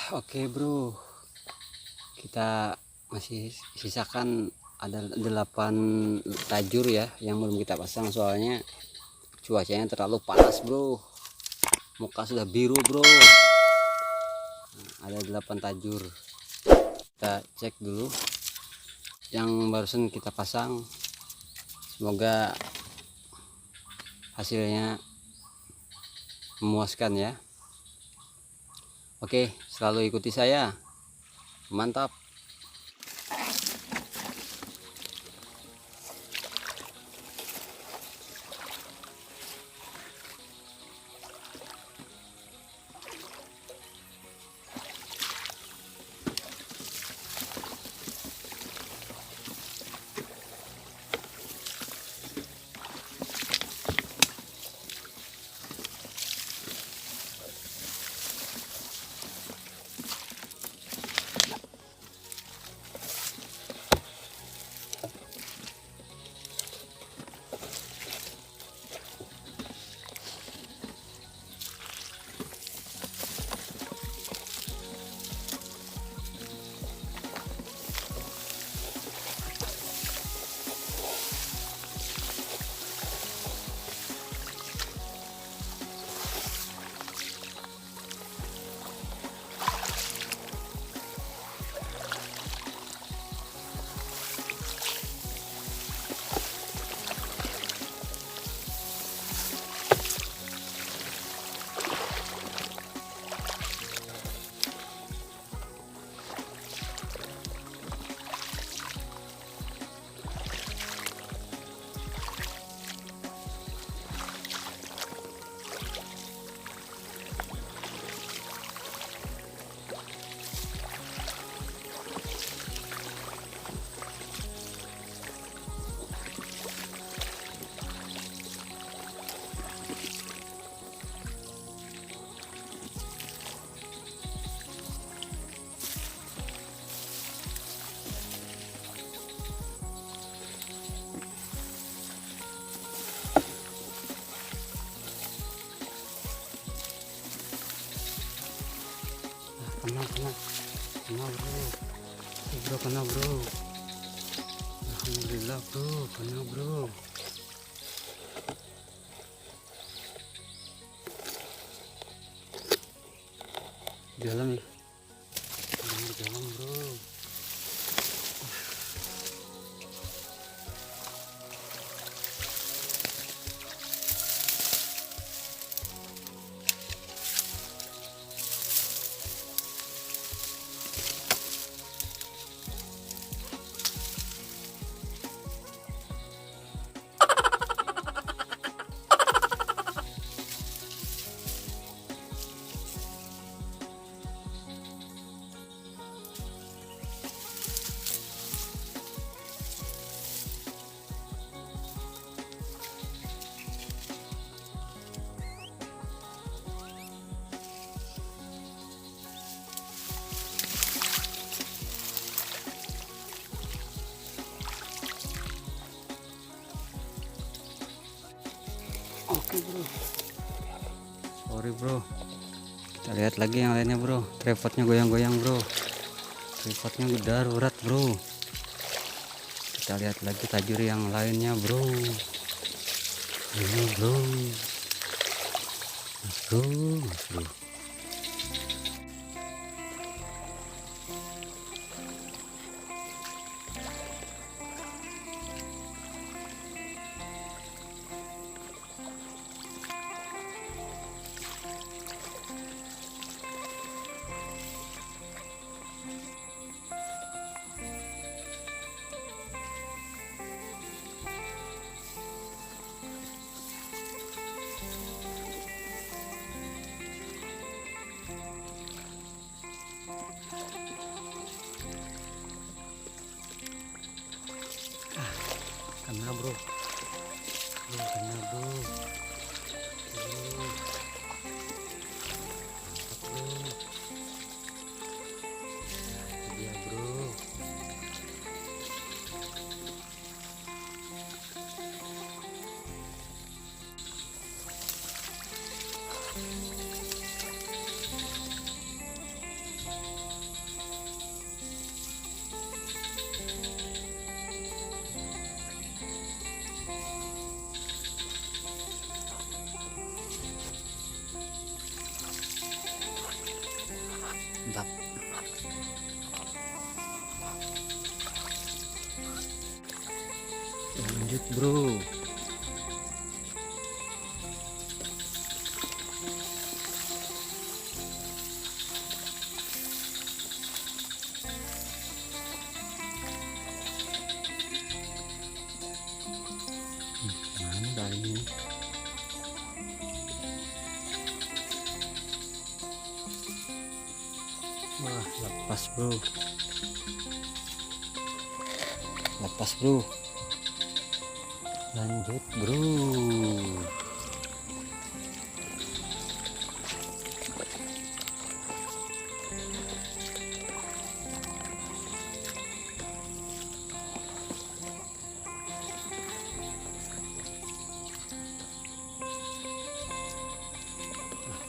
Oke bro, kita masih sisakan ada 8 tajur ya yang belum kita pasang, soalnya cuacanya terlalu panas bro. Muka sudah biru bro. Ada 8 tajur. Kita cek dulu yang barusan kita pasang. Semoga hasilnya memuaskan ya. Oke, selalu ikuti saya. Mantap. Kena bro, kena bro. Alhamdulillah bro, kena bro. Dalam ya, dalam bro. Oke bro, sorry bro, kita lihat lagi yang lainnya bro. Tripodnya goyang-goyang bro, tripodnya darurat bro. Kita lihat lagi tajur yang lainnya bro. Ini bro, mas bro. Kena bro, kena bro. Iya bro. Mantap. Lanjut bro. Mana kali ini? Wah, lepas bro. Lepas bro. Lanjut bro.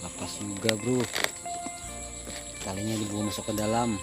Lepas juga bro. Talinya dibawa masuk ke dalam.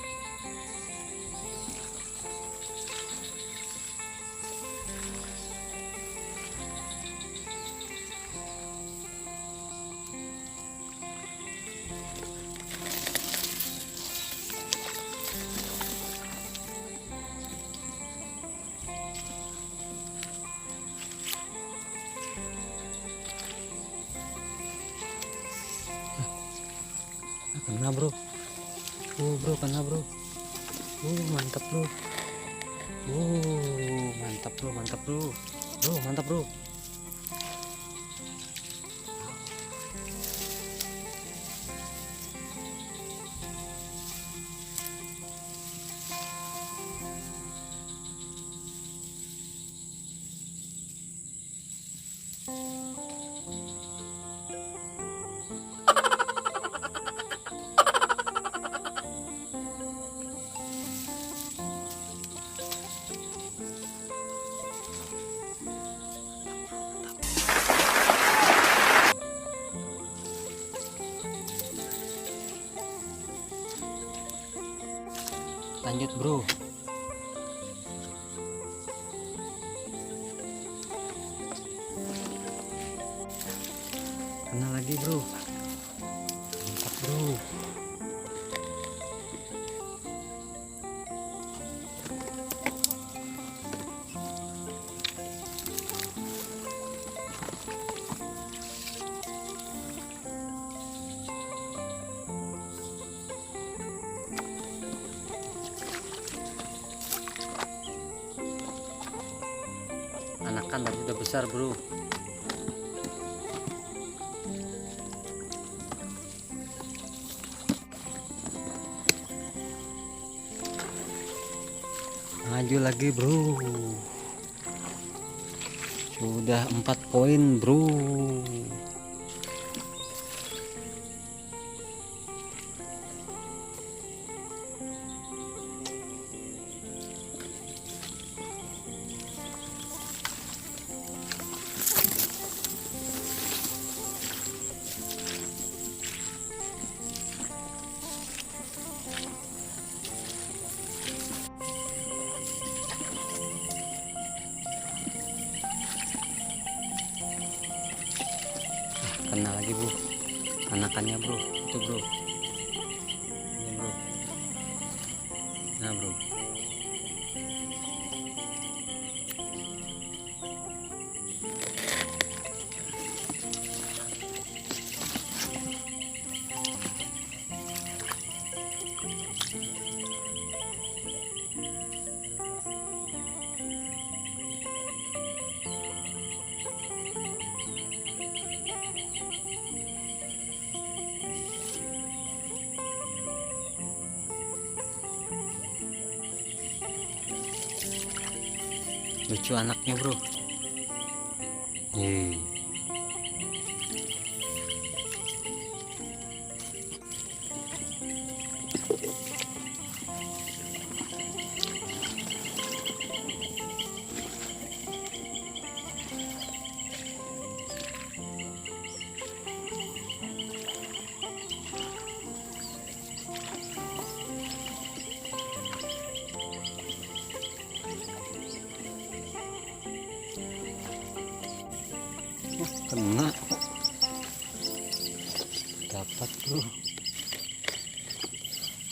Kena bro. Bro kena bro. Mantap bro. Mantap bro, mantap bro. Mantap bro. Lanjut bro. Kena lagi bro. Mantap bro. Anakan tapi udah besar bro. Maju lagi bro. Sudah 4 poin bro. Kena lagi bro. Anakannya bro. Itu bro. Ini bro. Nah bro. Lucu anaknya bro.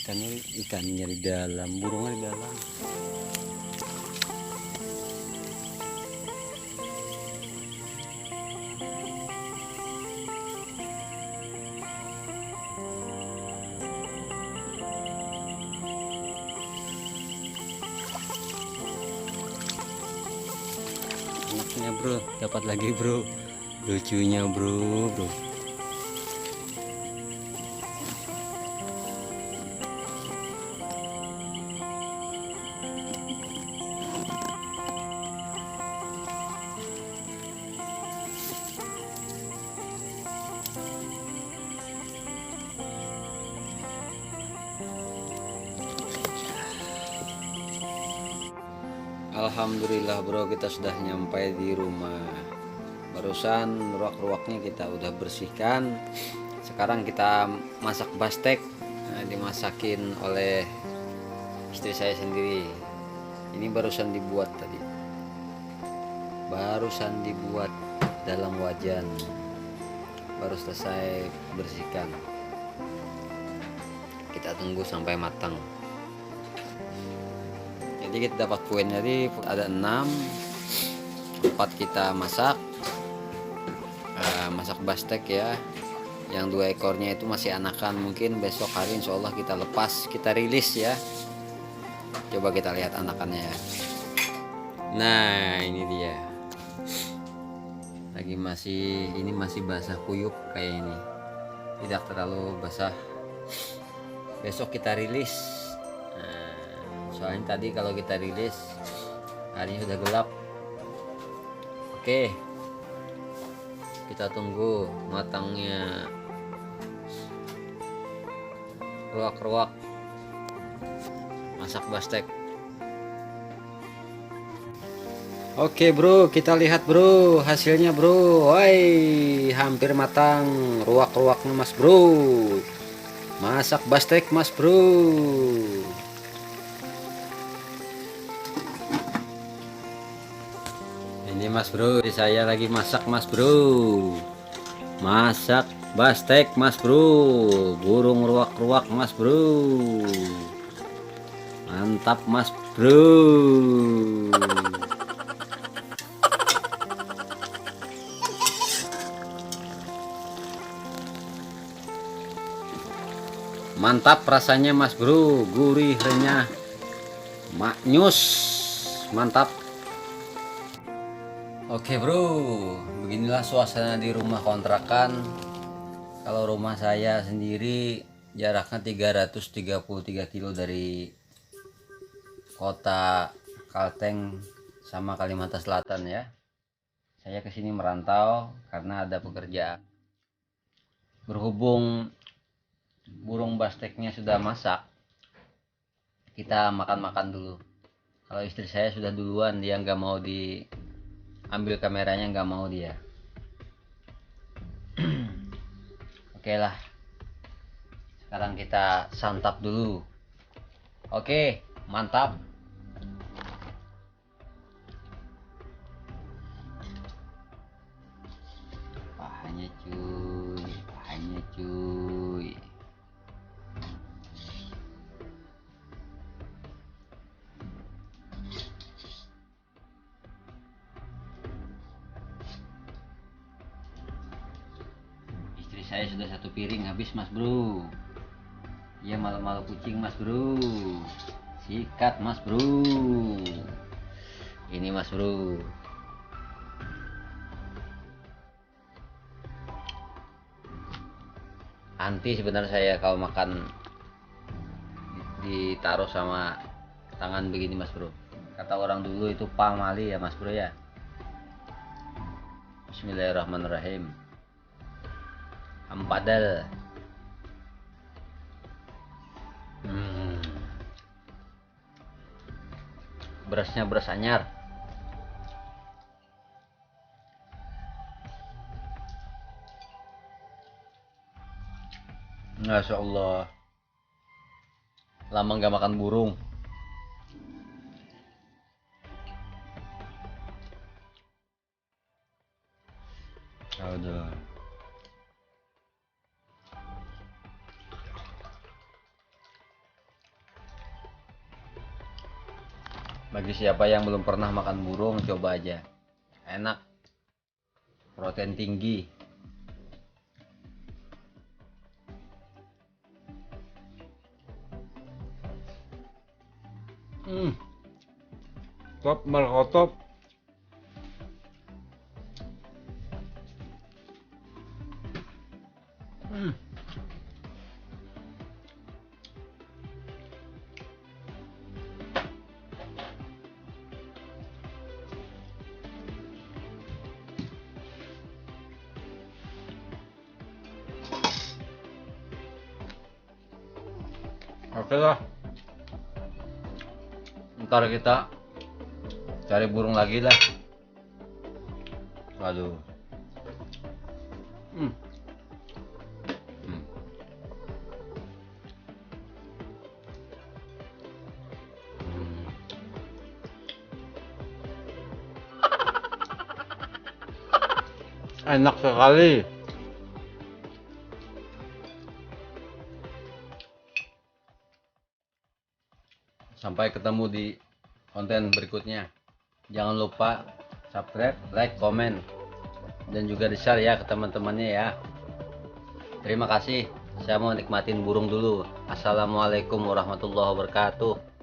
ikannya di dalam, burungnya di dalam. Anaknya bro, dapat lagi bro, lucunya bro. Alhamdulillah bro, kita sudah nyampe di rumah. Barusan ruak-ruaknya kita udah bersihkan. Sekarang kita masak bastek. Dimasakin oleh istri saya sendiri. Ini barusan dibuat tadi. Barusan dibuat dalam wajan. Baru selesai bersihkan. Kita tunggu sampai matang. Jadi kita dapat poin dari ada 6, 4 kita masak bastek ya. Yang 2 ekornya itu masih anakan, mungkin besok hari insya Allah kita lepas, kita rilis ya. Coba kita lihat anakannya ya. Nah ini dia, ini masih basah kuyup kayak ini, tidak terlalu basah. Besok kita rilis. Soalnya tadi kalau kita rilis harinya sudah gelap. Oke, kita tunggu matangnya ruak-ruak masak bastek. Oke bro, kita lihat bro hasilnya bro. Woi, hampir matang ruak-ruaknya mas bro. Masak bastek mas bro. Ini mas bro, saya lagi masak mas bro. Masak bastek mas bro. Burung ruak-ruak mas bro. Mantap mas bro. Mantap rasanya mas bro. Gurih, renyah, maknyus. Mantap. Oke bro, beginilah suasana di rumah kontrakan. Kalau rumah saya sendiri jaraknya 333 kilo dari kota Kalteng sama Kalimantan Selatan ya. Saya kesini merantau karena ada pekerjaan. Berhubung burung basteknya sudah masak, kita makan-makan dulu. Kalau istri saya sudah duluan, dia nggak mau ambil kameranya, nggak mau dia. Oke lah, sekarang kita santap dulu. Oke, mantap. Pahanya cuy. Istri saya sudah 1 piring habis mas bro. Iya, malu-malu kucing mas bro. Sikat mas bro. Ini mas bro. Anti sebenarnya saya kalau makan ditaruh sama tangan begini mas bro. Kata orang dulu itu pamali ya mas bro ya. Bismillahirrahmanirrahim. Ampadel. Berasnya beras anyar. Masya Allah, lama nggak makan burung. Udah. Bagi siapa yang belum pernah makan burung, coba aja. Enak, protein tinggi. Top top. Oke lah. Ntar kita cari burung lagi lah. Waduh. Hmm. Hmm. Enak sekali. Sampai ketemu di konten berikutnya. Jangan lupa subscribe, like, komen, dan juga di-share ya ke teman-temannya ya. Terima kasih. Saya mau nikmatin burung dulu. Assalamualaikum warahmatullahi wabarakatuh.